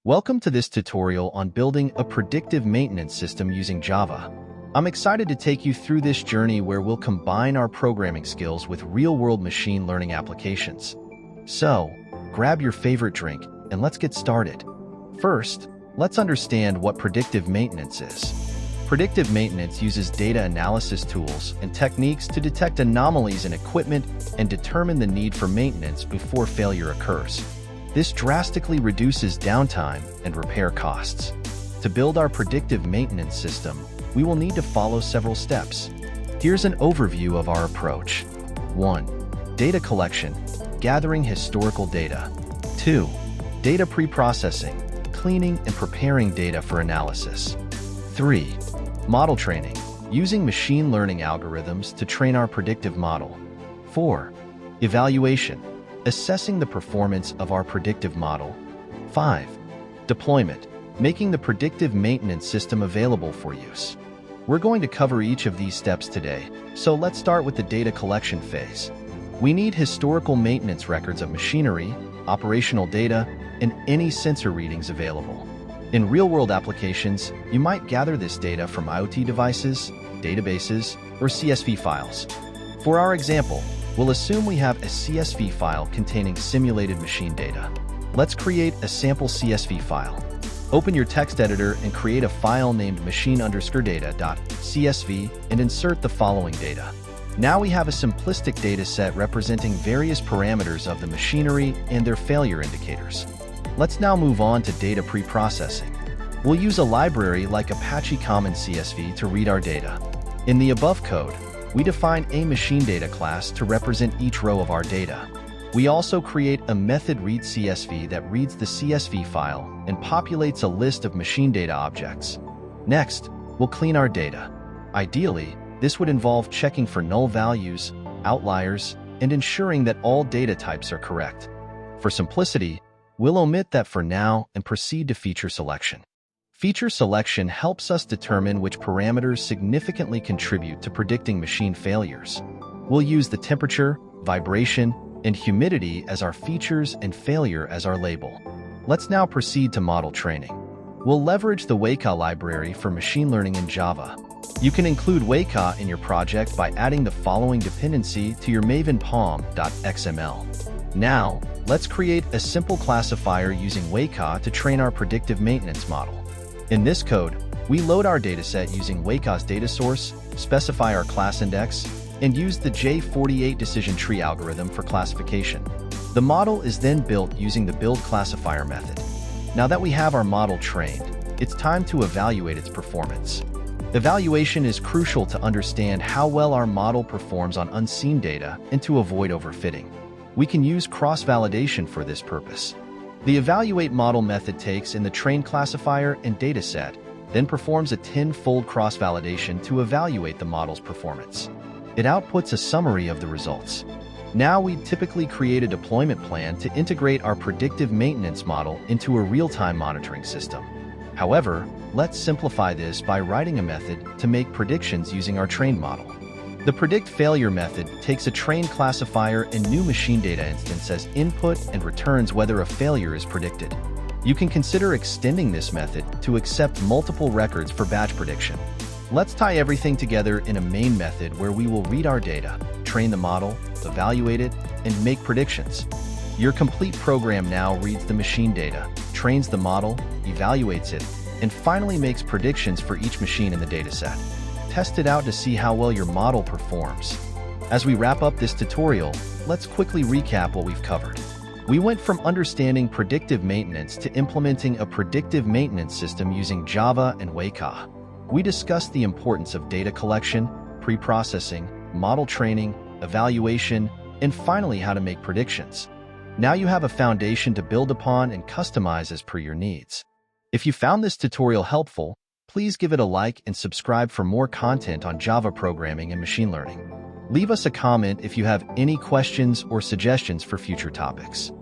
Welcome to this tutorial on building a predictive maintenance system using Java. I'm excited to take you through this journey where we'll combine our programming skills with real-world machine learning applications. So, grab your favorite drink and let's get started. First, let's understand what predictive maintenance is. Predictive maintenance uses data analysis tools and techniques to detect anomalies in equipment and determine the need for maintenance before failure occurs. This drastically reduces downtime and repair costs. To build our predictive maintenance system, we will need to follow several steps. Here's an overview of our approach. 1. Data collection, gathering historical data. 2. Data pre-processing, cleaning and preparing data for analysis. 3. Model training, using machine learning algorithms to train our predictive model. 4. Evaluation, assessing the performance of our predictive model. 5. Deployment, making the predictive maintenance system available for use. We're going to cover each of these steps today, so let's start with the data collection phase. We need historical maintenance records of machinery, operational data, and any sensor readings available. In real-world applications, you might gather this data from IoT devices, databases, or CSV files. For our example, we'll assume we have a CSV file containing simulated machine data. Let's create a sample CSV file. Open your text editor and create a file named machine_data.csv and insert the following data. Now we have a simplistic data set representing various parameters of the machinery and their failure indicators. Let's now move on to data pre-processing. We'll use a library like Apache Common CSV to read our data. In the above code, we define a machine data class to represent each row of our data. We also create a method readCSV that reads the CSV file and populates a list of machine data objects. Next, we'll clean our data. Ideally, this would involve checking for null values, outliers, and ensuring that all data types are correct. For simplicity, we'll omit that for now and proceed to feature selection. Feature selection helps us determine which parameters significantly contribute to predicting machine failures. We'll use the temperature, vibration, and humidity as our features and failure as our label. Let's now proceed to model training. We'll leverage the Weka library for machine learning in Java. You can include Weka in your project by adding the following dependency to your Maven pom.xml. Now, let's create a simple classifier using Weka to train our predictive maintenance model. In this code, we load our dataset using Weka's data source, specify our class index, and use the J48 decision tree algorithm for classification. The model is then built using the build classifier method. Now that we have our model trained, it's time to evaluate its performance. Evaluation is crucial to understand how well our model performs on unseen data and to avoid overfitting. We can use cross-validation for this purpose. The evaluate model method takes in the trained classifier and dataset, then performs a 10-fold cross-validation to evaluate the model's performance. It outputs a summary of the results. Now we typically create a deployment plan to integrate our predictive maintenance model into a real-time monitoring system. However, let's simplify this by writing a method to make predictions using our trained model. The predict failure method takes a trained classifier and new machine data instance as input and returns whether a failure is predicted. You can consider extending this method to accept multiple records for batch prediction. Let's tie everything together in a main method where we will read our data, train the model, evaluate it, and make predictions. Your complete program now reads the machine data, trains the model, evaluates it, and finally makes predictions for each machine in the dataset. Test it out to see how well your model performs. As we wrap up this tutorial, let's quickly recap what we've covered. We went from understanding predictive maintenance to implementing a predictive maintenance system using Java and Weka. We discussed the importance of data collection, pre-processing, model training, evaluation, and finally how to make predictions. Now you have a foundation to build upon and customize as per your needs. If you found this tutorial helpful, please give it a like and subscribe for more content on Java programming and machine learning. Leave us a comment if you have any questions or suggestions for future topics.